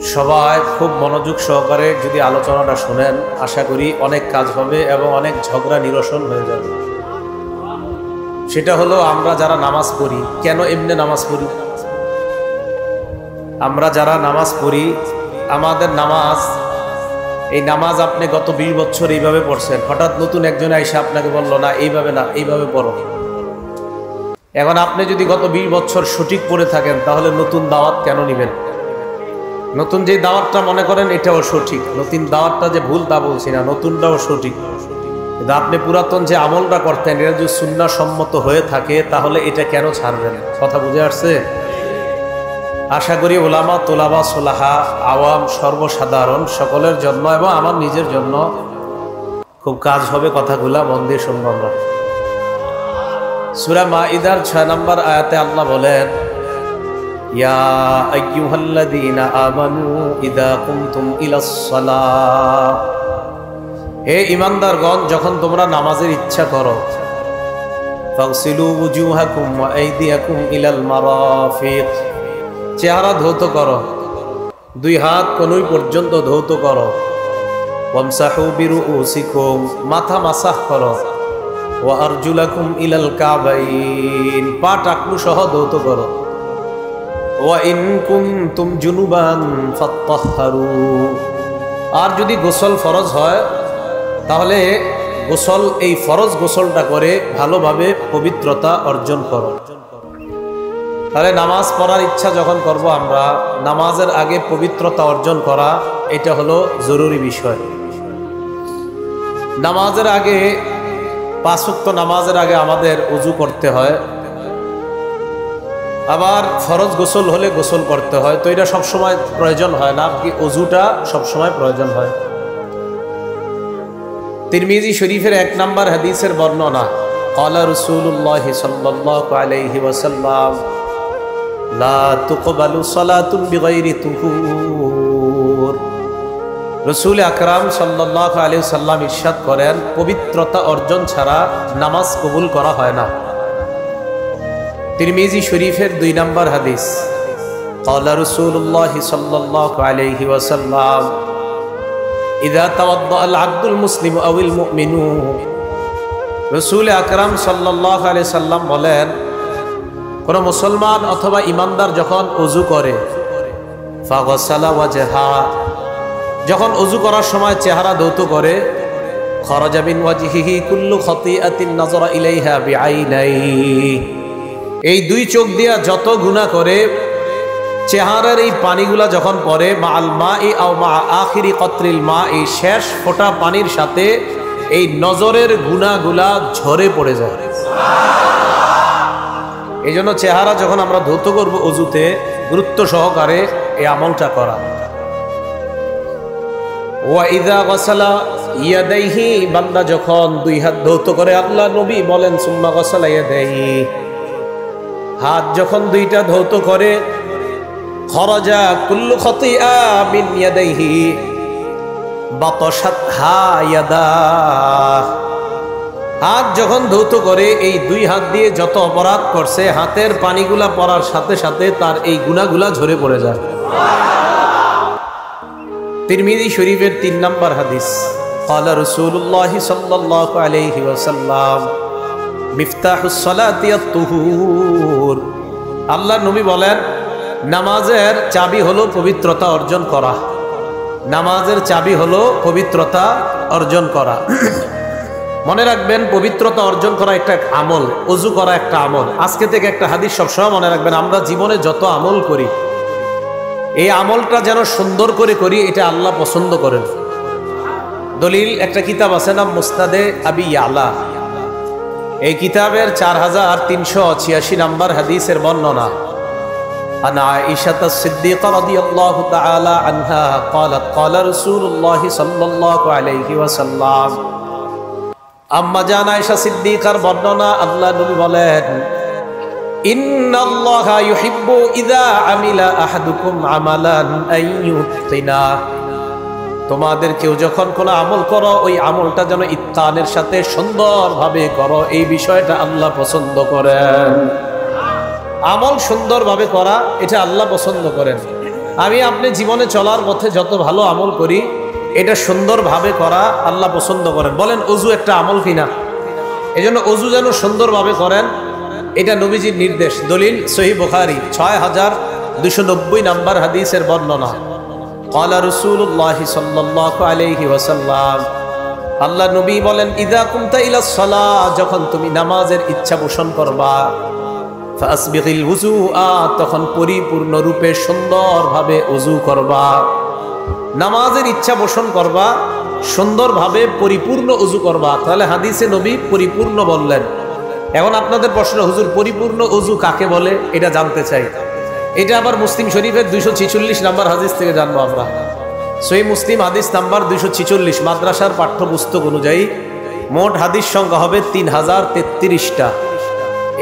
সবাই খুব মনোযোগ সহকারে যদি আলোচনাটা শুনেন, আশা করি অনেক কাজ হবে এবং অনেক ঝগড়া নিরসন হয়ে যাবে। সেটা হলো, আমরা যারা নামাজ পড়ি, কেন এমনি নামাজ পড়ি? আমরা যারা নামাজ পড়ি, আমাদের নামাজ, এই নামাজ আপনি গত 20 বছর এইভাবে পড়ছেন, হঠাৎ নতুন একজন এসে আপনাকে বললো না এইভাবে না, এইভাবে পড়ো। এখন আপনি যদি গত 20 বছর সঠিক পড়ে থাকেন, তাহলে নতুন দাওয়াত কেন নেবেন? নতুন যে দাওয়াতটা মনে করেন এটাও সঠিক, নতুন দাওয়াতটা যে ভুল তা বলছি না, নতুনটাও সঠিক। কিন্তু আপনি পুরাতন যে আমলটা করতেন, এটা যদি সুন্নাহ সম্মত হয়ে থাকে, তাহলে এটা কেন ছাড়বেন? কথা বুঝে আসছে? আশা করি ওলামা, তোলাবা, সোলাহা, আওয়াম, সর্বসাধারণ সকলের জন্য এবং আমার নিজের জন্য খুব কাজ হবে। কথাগুলা মন দিয়ে শুনবো আমরা। সূরা মাইদার 6 নম্বর আয়াতে আল্লাহ বলেন, ইয়া আইয়ুহাল্লাযীনা আমানু ইযা কুমতুম ইলাস সালাহ, হে ঈমানদারগণ, যখন তোমরা নামাজের ইচ্ছা করো, ফাগসিলু ওয়ুজুহাকুম ওয়া আইদিয়াকুম ইলাল মারাফিক, চেহারা ধৌত করো, 2 হাত কনুই পর্যন্ত ধৌত করো, ওয়ামসাহু বিরুউসিকুম, মাথা মাসাহ করো, ওয়া আরজুলাকুম ইলাল কাবাইন, পা টাকনু সহ ধৌত করো, ওয়া ইন কুনতুম জুনুবান ফাত্তাহহারু, আর যদি গোসল ফরজ হয় তাহলে গোসল, এই ফরজ গোসলটা করে ভালোভাবে পবিত্রতা অর্জন করো। তাহলে নামাজ পড়ার ইচ্ছা যখন করব আমরা, নামাজের আগে পবিত্রতা অর্জন করা, এটা হলো জরুরি বিষয়। নামাজের আগে, 5 ওয়াক্ত নামাজের আগে আমাদের ওযু করতে হয়, আবার ফরজ গোসল হলে গোসল করতে হয়। তো এটা সবসময় প্রয়োজন হয় না, কি ওযুটা সবসময় প্রয়োজন হয়। তিরমিজি শরীফের 1 নম্বর হাদিসের বর্ণনা, ক্বালা রাসূলুল্লাহ সাল্লাল্লাহু আলাইহি ওয়াসাল্লাম, লা তুকবালু সালাতুন বিগাইরি তুহুর, রাসূল আকরাম সাল্লাল্লাহু আলাইহি ওয়াসাল্লাম ইরশাদ করেন, পবিত্রতা অর্জন ছাড়া নামাজ কবুল করা হয় না। তিরমিজি শরীফের 2 নম্বর হাদিস, ক্বালা রাসূলুল্লাহ সাল্লাল্লাহু আলাইহি ওয়াসাল্লাম, ইযা তাওয়াদ্দাআল আবদুল মুসলিমু আওয়াল মুমিনু, রাসূল আকরাম সাল্লাল্লাহু আলাইহি ওয়াসাল্লাম বলেন, কোন মুসলমান অথবা ইমানদার যখন ওযু করে, ফাগসালা ওয়াজহা, যখন ওযু করার সময় চেহারা ধৌত করে, খরাজা মিন ওয়াজহিহি কুল্লু খাতিআতিন নাযারা ইলাইহা বিআইনাইহি, এই 2 চোখ দিয়া যত গুনাহ করে, চেহারার এই পানিগুলা যখন পড়ে, মা আল মাই আও মা আখিরি কতরিল মা, এই শেষ ফোঁটা পানির সাথে এই নজরের গুনাহগুলা ঝরে পড়ে যায়। এই জন্য চেহারা যখন আমরা ধৌত করব ওযুতে, গুরুত্ব সহকারে এই আমলটা করা। ওয়া ইযা গাসালা ইয়াদাইহি, বান্দা যখন 2 হাত ধৌত করে, আল্লাহ নবী বলেন, সুম্মা গাসালা ইয়াদাইহি, হাত যখন 2টা ধৌত করে, খরাজা কুল্লু খাতিআ মিন ইয়াদাইহি বাতাশাতহা ইয়াদা, হাত যখন ধৌত করে, এই 2 হাত দিয়ে যত অপরাধ করছে, হাতের পানিগুলা পড়ার সাথে সাথে তার এই গুনাহগুলা ঝরে পড়ে যায়। তিরমিজি শরীফের 3 নম্বর হাদিস, ক্বালা রাসূলুল্লাহ সাল্লাল্লাহু আলাইহি ওয়াসাল্লাম, মিফতাহুস সালাতি আত-তুহুর, আল্লাহ নবী বলেন, নামাজের চাবি হলো পবিত্রতা অর্জন করা। নামাজের চাবি হলো পবিত্রতা অর্জন করা। মনে রাখবেন, পবিত্রতা অর্জন করা একটা আমল, ওযু করা একটা আমল। আজকে থেকে একটা হাদিস সবসময় মনে রাখবেন, আমরা জীবনে যত আমল করি, এই আমলটা যেন সুন্দর করে করি, এটা আল্লাহ পছন্দ করেন। দলিল একটা কিতাব আছে নাম মুসনাদে আবি ইয়ালা, এই কিতাবের 4386 নম্বর হাদিসের বর্ণনা, আনা আয়েশা সিদ্দিকা রাদিয়াল্লাহু তাআলা আনহা قالت قال رسول الله صلى الله عليه وسلم, আম্মা জান আয়েশা সিদ্দিকার বর্ণনা, আল্লাহ নবী বলেন, ইন্নাল্লাহা ইউহিব্বু ইযা আমিলা আহাদুকুম আমালান আইয়ুতকিনা, তোমাদের কেউ যখন কোনো আমল করো, ওই আমলটা যেন ইত্কানের সাথে সুন্দরভাবে করো, এই বিষয়টা আল্লাহ পছন্দ করেন। আমল সুন্দরভাবে করা, এটা আল্লাহ পছন্দ করেন। আমি আপনি জীবনে চলার পথে যত ভালো আমল করি এটা সুন্দরভাবে করা আল্লাহ পছন্দ করেন। বলেন অজু একটা আমল কিনা? এই জন্য অজু যেন সুন্দরভাবে করেন, এটা নবীজির নির্দেশ। দলিল সহিহ বুখারী ৬২৯০ নাম্বার হাদিসের বর্ণনা। ক্বালা রাসূলুল্লাহি সাল্লাল্লাহু আলাইহি ওয়াসাল্লাম, আল্লাহ নবী বলেন, ইযা কুমতা ইলাস সালাহ, যখন তুমি নামাজের ইচ্ছা পোষণ করবা, ফাসবিগিল ওযুআ, তখন পরিপূর্ণ রূপে সুন্দরভাবে ওযু করবা। নামাজের ইচ্ছা পোষণ করবা, সুন্দরভাবে পরিপূর্ণ ওযু করবা। তাহলে হাদিসে নবী পরিপূর্ণ বললেন। এখন আপনাদের প্রশ্ন, হুজুর পরিপূর্ণ ওযু কাকে বলে এটা জানতে চাই। এটা আবার মুসলিম শরীফের ২৪৬ নাম্বার হাদিস থেকে জানবো আমরা। সহিহ মুসলিম হাদিস নাম্বার ২৪৬, মাদ্রাসার পাঠ্যপুস্তক অনুযায়ী মোট হাদিস সংখ্যা হবে ৩০৩৩টা।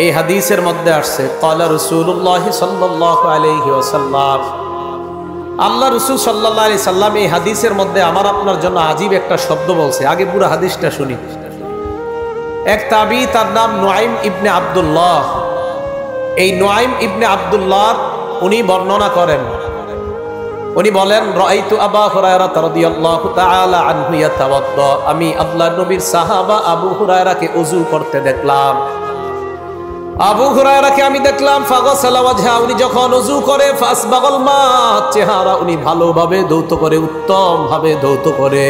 এই হাদিসের মধ্যে আসছে, ক্বালা রাসূলুল্লাহ সাল্লাল্লাহু আলাইহি ওয়াসাল্লাম, আল্লাহ রাসূল সাল্লাল্লাহু আলাইহি সাল্লাম এই হাদিসের মধ্যে আমার আপনার জন্য আজীব একটা শব্দ বলছে। আগে পুরো হাদিসটা শুনি। এক তাবী, তার নাম নুআইম ইবনে আব্দুল্লাহ। এই নুআইম ইবনে আব্দুল্লাহ উনি বর্ণনা করেন, উনি বলেন, রাআইতু আবু হুরায়রা রাদিয়াল্লাহু তাআলা আনহু ইয়াতাওয়াদ্দা, আমি আল্লাহর নবীর সাহাবা আবু হুরায়রাকে ওযু করতে দেখলাম। আবু হুরায়রাকে আমি দেখলাম, ফাগসালা ওয়াজহা, উনি যখন ওযু করে, ফাসবাগাল মা, চেহারা উনি ভালোভাবে ধৌত করে, উত্তম ভাবে ধৌত করে।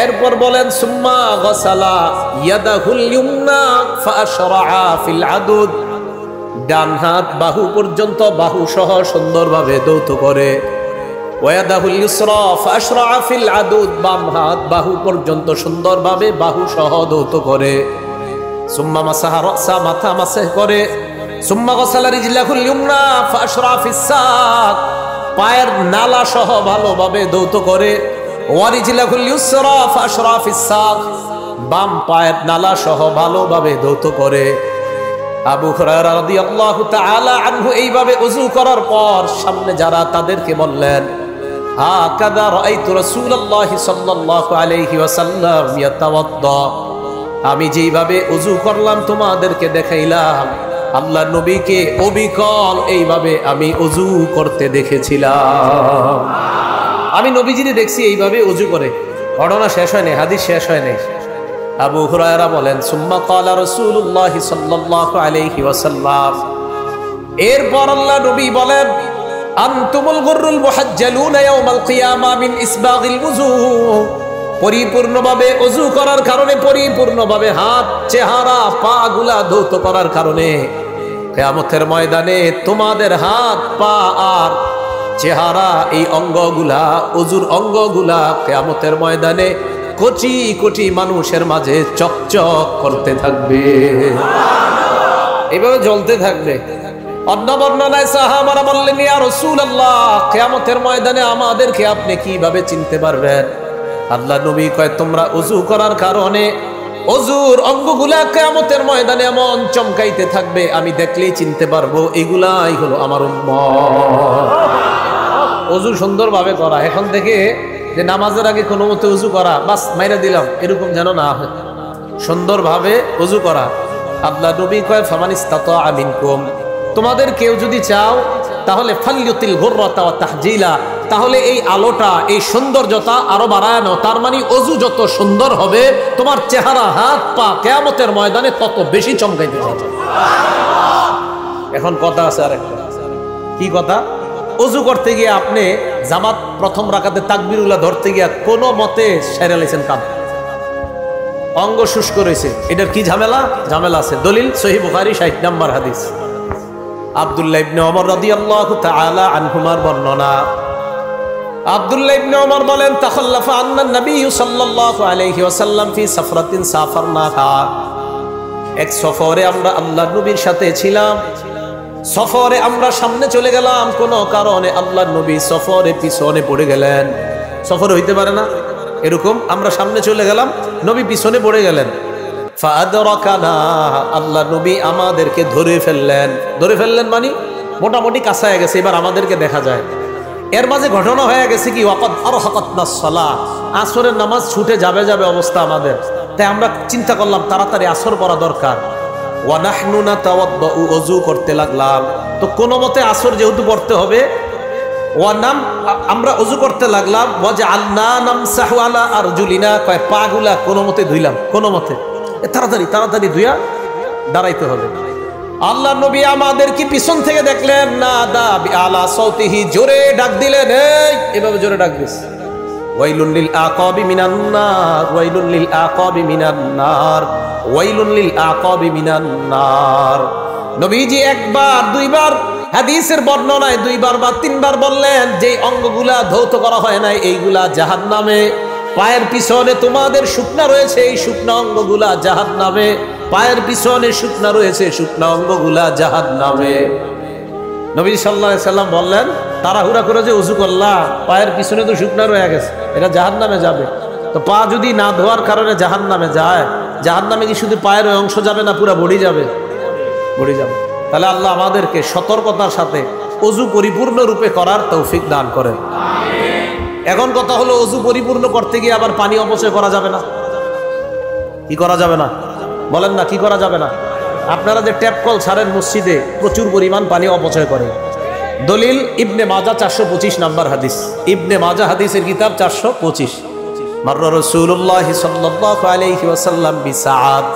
এরপর বলেন, সুম্মা গসালা ইয়াদাহুল ইউমনা ফাআশরাআ ফিল আদুদ, ডান হাত বাহু পর্যন্ত, বাহু সহ সুন্দরভাবে ধৌত করে। ওয়াদাহুল ইউসরা ফাআশরাআ ফিল আদুদ, বাম হাত বাহু পর্যন্ত সুন্দরভাবে বাহু সহ ধৌত করে। সুম্মা মাসাহা রাসা, মাথা মাসহ করে। সুম্মা গসালা রিজলাহুল ইউমনা ফাআশরাআ ফিস সাক, পায়ের নালা সহ ভালোভাবে ধৌত করে। ওয়ারিজলাহুল ইউসরা ফাআশরাআ ফিস সাক, বাম পায়ের নালা সহ ভালোভাবে ধৌত করে। আবু হুরায়রা রাদিয়াল্লাহু তাআলা আনহু এইভাবে ওযু করার পর সামনে যারা, তাদেরকে বললেন, হাকাযা রাআইতু রাসূলুল্লাহি সাল্লাল্লাহু আলাইহি ওয়াসাল্লাম ইয়াতাওয়াদ্দা, আমি যেইভাবে ওযু করলাম তোমাদেরকে দেখাইলাম, আল্লাহর নবীকে অবিকল এইভাবে আমি ওযু করতে দেখেছিলাম। আমি নবীজিকে দেখছি এইভাবে ওযু করে। ঘটনা শেষ হয় নাই, হাদিস শেষ হয় নাই। আবু হুরায়রা বলেন, সুম্মা ক্বালা রাসূলুল্লাহি সাল্লাল্লাহু আলাইহি ওয়াসাল্লাম, এরপর আল্লাহ নবী বলেন, আনতুমুল গুররুল মুহাজ্জালুনা ইয়াউমাল কিয়ামা মিন ইসবাগিল ওযু, পরিপূর্ণভাবে ওযু করার কারণে, পরিপূর্ণভাবে হাত, চেহারা, পা গুলা ধৌত করার কারণে কিয়ামতের ময়দানে তোমাদের হাত, পা আর চেহারা, এই অঙ্গগুলা, ওযুর অঙ্গগুলা কিয়ামতের ময়দানে কোটি কোটি মানুষের মাঝে চকচক করতে থাকবে, এইভাবে জ্বলতে থাকবে। অন্য বর্ণনায় সাহাবারা বললেন, ইয়া রাসূলুল্লাহ, কিয়ামতের ময়দানে আমাদেরকে আপনি কিভাবে চিনতে পারবেন? আল্লাহ নবী কয়, তোমরা ওযু করার কারণে ওযুর অঙ্গগুলা কিয়ামতের ময়দানে এমন চমকাইতে থাকবে, আমি দেখলেই চিনতে পারবো এগুলাই হলো আমার উম্মত। ওযু সুন্দরভাবে করা, এখন থেকে যে নামাজের আগে কোনো মতে ওযু করা, বাস মাইরা দিলাম, এরকম যেন না হয়। সুন্দরভাবে ওযু করা। আল্লাহ নবী কয়, ফামানিস্তাতা মিনকুম, তোমাদের কেউ যদি চাও তাহলে ফালইউতিল গুররাতা ওয়া তাহজিলা, তাহলে এই আলোটা, এই সৌন্দর্যতা আরো বাড়ায় নাও। তার মানে ওযু যত সুন্দর হবে, তোমার চেহারা, হাত, পা কিয়ামতের ময়দানে তত বেশি চমকাইতে থাকবে। এখন কথা আছে আরেকটা। কি কথা? ওযু করতে গিয়ে আপনি জামাত প্রথম রাকাতে তাকবীরুল্লাহ ধরতে গিয়া কোনো মতে সেরে লাইছেন কাম, অঙ্গ শুষ্ক রয়েছে, এটার কি ঝামেলা? ঝামেলা আছে। দলিল সহিহ বুখারী ৬০ নম্বর হাদিস। আব্দুল্লাহ ইবনে ওমর রাদিয়াল্লাহু তাআলা আনহুমার বর্ণনা। আব্দুল্লাহ ইবনে ওমর বলেন, তাখাল্লাফা আন্না নবী সাল্লাল্লাহু আলাইহি ওয়াসাল্লাম ফি সাফরাতিন সাফারনাহা, এক সফরে আমরা আল্লাহর নবীর সাথে ছিলাম। সফরে আমরা সামনে চলে গেলাম, কোনো কারণে আল্লাহর নবী সফরে পিছনে পড়ে গেলেন। সফরে হইতে পারে না এরকম, আমরা সামনে চলে গেলাম, নবী পিছনে পড়ে গেলেন। ফাআদরাকানা, আল্লাহর নবী আমাদেরকে ধরে ফেললেন। ধরে ফেললেন মানে মোটামুটি কাছায় গেছে, এবার আমাদেরকে দেখা যায়। এর মাঝে ঘটনা হয়ে গেছে কি, ওয়াকাদ আরহাকাতনাস সালাহ, আসরের নামাজ ছুটে যাবে যাবে অবস্থা আমাদের। তাই আমরা চিন্তা করলাম তাড়াতাড়ি আসর পড়া দরকার। ওয়া নাহনু নাতাওয়াদ্দু, ওযু করতে লাগলাম। তো কোনো মতে আসর যেহেতু পড়তে হবে, নাম আমরা ওযু করতে লাগলাম, ওয়াজআলনা নামসাহু আলা আরজুলিনা, কয় পাগুলা কোনো মতে ধুইলাম, কোনো মতে তাড়াতাড়ি তাড়াতাড়ি ধুইয়া দাঁড়াইতে হবে। আল্লাহ নবী আমাদের কি পিছন থেকে দেখলেন না, দা বিআলা সাউতিহি, জোরে ডাক দিলেন, এই এভাবে জোরে ডাক দিস, ওয়াইলুন লিল আকাবি মিনান নার, ওয়াইলুন লিল আকাবি মিনান নার, ওয়াইলুন লিল আকাবি মিনান নার। নবীজি একবার দুইবার, হাদিসের বর্ণনায় দুইবার বা তিনবার বললেন যে অঙ্গগুলা ধৌত করা হয় নাই এইগুলা জাহান্নামে, পায়ের পিছনে তোমাদের শুকনা রয়েছে, এই শুকনা অঙ্গগুলা জাহান্নামে, পায়ের পিছনে শুকনা রয়েছে, শুকনা অঙ্গগুলা জাহান্নামে। নবী সাল্লাল্লাহু আলাইহি সাল্লাম বললেন, তাড়াহুড়া করে যে ওযু করলা, পায়ের পিছনে তো শুকনা রয়ে গেছে, এটা জাহান্নামে যাবে। তো পা যদি না ধোয়ার কারণে জাহান্নামে যায়, জাহান্নামে কি শুধু পায়ের ওই অংশ যাবে না পুরো বডি যাবে? বডি যাবে। তাহলে আল্লাহ আমাদেরকে সতর্কতার সাথে ওযু পরিপূর্ণ রূপে করার তৌফিক দান করেন। এখন কথা হলো, ওযু পরিপূর্ণ করতে গিয়ে আবার পানি অপচয় করা যাবে না? কি করা যাবে না বলেন না, কি করা যাবে না? আপনারা যে ট্যাপ কল ছাড়েন মসজিদে, প্রচুর পরিমাণ পানি অপচয় করে। দলিল ইবনে মাজাহ 425 নাম্বার হাদিস, ইবনে মাজাহ হাদিসের কিতাব 425। মাররা রাসূলুল্লাহ সাল্লাল্লাহু আলাইহি ওয়াসাল্লাম বিসাআদ,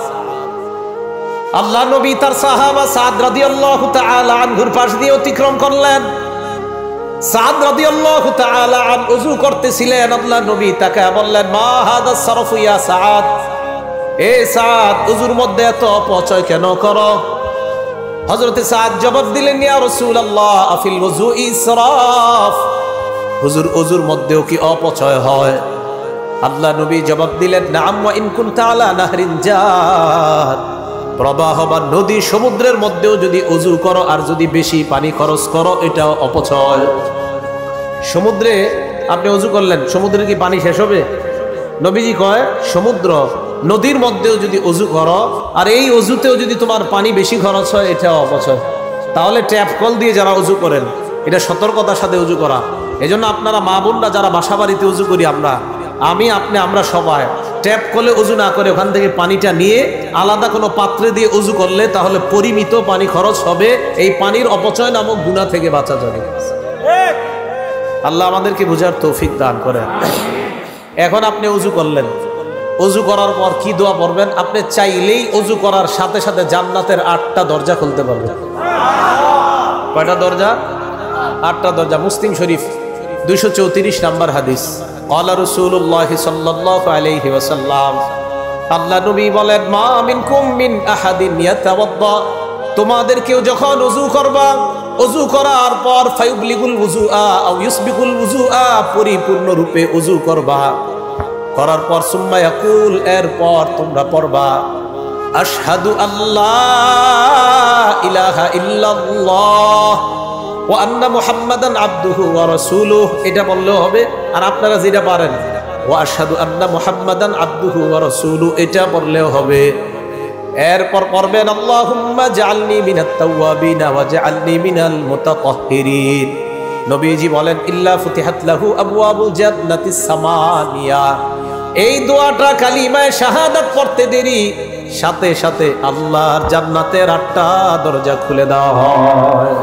আল্লাহ নবী তার সাহাবা সাদ রাদিয়াল্লাহু তাআলা আনহুর পাশ দিয়ে অতিক্রম করলেন। সাদ রাদিয়াল্লাহু তাআলা আন ওযু করতেছিলেন, আল্লাহ নবী তাকে বললেন, মা হাদা সারফু ইয়া সাদ, এ সাদ ওযুর মধ্যে এত অপচয় কেন করো? হযরতে সাদ জবাব দিলেন, ইয়া রাসূলুল্লাহ আফিল ওযু ইসরাফ, হুজুর ওযুর মধ্যেও কি অপচয় হয়? আল্লাহ নবী জবাব দিলেন, নাম ওয়া ইন কুনতা আলা নাহরিন জার, প্রবাহ বা নদী সমুদ্রের মধ্যেও যদি ওযু করো আর যদি বেশি পানি খরচ করো, এটাও অপচয়। সমুদ্রে আপনি ওযু করলেন, সমুদ্রে কি পানি শেষ হবে? নবীজি কয়, সমুদ্র নদীর মধ্যেও যদি ওযু করো আর এই ওযুতেও যদি তোমার পানি বেশি খরচ হয়, এটাও অপচয়। তাহলে ট্যাপ কল দিয়ে যারা ওযু করেন, এটা সতর্কতার সাথে ওযু করা। এজন্য আপনারা মা বোনরা যারা বাসা বাড়িতে ওযু করি, আমি আপনি আমরা সবাই ট্যাপ কলে ওযু না করে ওখান থেকে পানিটা নিয়ে আলাদা কোনো পাত্রে দিয়ে ওযু করলে তাহলে পরিমিত পানি খরচ হবে, এই পানির অপচয় নামক গুনাহ থেকে বাঁচা যাবে। আল্লাহ আমাদেরকে বুঝার তৌফিক দান করেন। এখন আপনি ওযু করলেন, ওযু করার পর কি দোয়া পড়বেন? আপনি চাইলেই ওযু করার সাথে সাথে জান্নাতের 8টা দরজা খুলতে পারবেন। কয়টা দরজা? 8টা দরজা। মুসলিম শরীফ 234 নাম্বার হাদিস। ক্বালা রাসূলুল্লাহ সাল্লাল্লাহু আলাইহি ওয়াসাল্লাম, আল্লাহ নবী বলেন, মা মিনকুম মিন আহাদিন ইয়াতাওয়াদ্দা, তোমাদের কেউ যখন ওযু করবা, ওযু করার পর ফায়ুবলিগুল ওযুআ আও ইউসবিকুল ওযুআ, পরিপূর্ণ রূপে ওযু করবা, করার পর সুম্মা ইয়াকুল, এরপর তোমরা পড়বা, আশহাদু আল্লা ইলাহা ইল্লাল্লাহ ওয়া আন্না মুহাম্মাদান আবদুহু ওয়া রাসূলুহু, এটা বললেও হবে। আর আপনারা যেটা পারেন, ওয়া আশহাদু আন্না মুহাম্মাদান আবদুহু ওয়া রাসূলুহু, এটা বললেও হবে। এরপর পড়বেন, আল্লাহুম্মা জাআলনি মিনাত তাওয়াবিনা ওয়া জাআলনি মিনাল মুতাতাহহিরিন। নবীজি বলেন, ইল্লা ফুতিহাত লাহু আবওয়াবুল জান্নাতিস সামানিয়া, এই দোয়াটা কালিমায়ে শাহাদাত পড়তে দেরি সাথে সাথে আল্লাহর জান্নাতের 8টা দরজা খুলে দেওয়া হয়।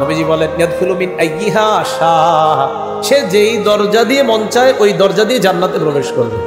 নবীজি বলেন, ইয়াদখুলু মিন আইয়িহা শা, সে যেই দরজা দিয়ে মন চায় ওই দরজা দিয়ে জান্নাতে প্রবেশ করবে।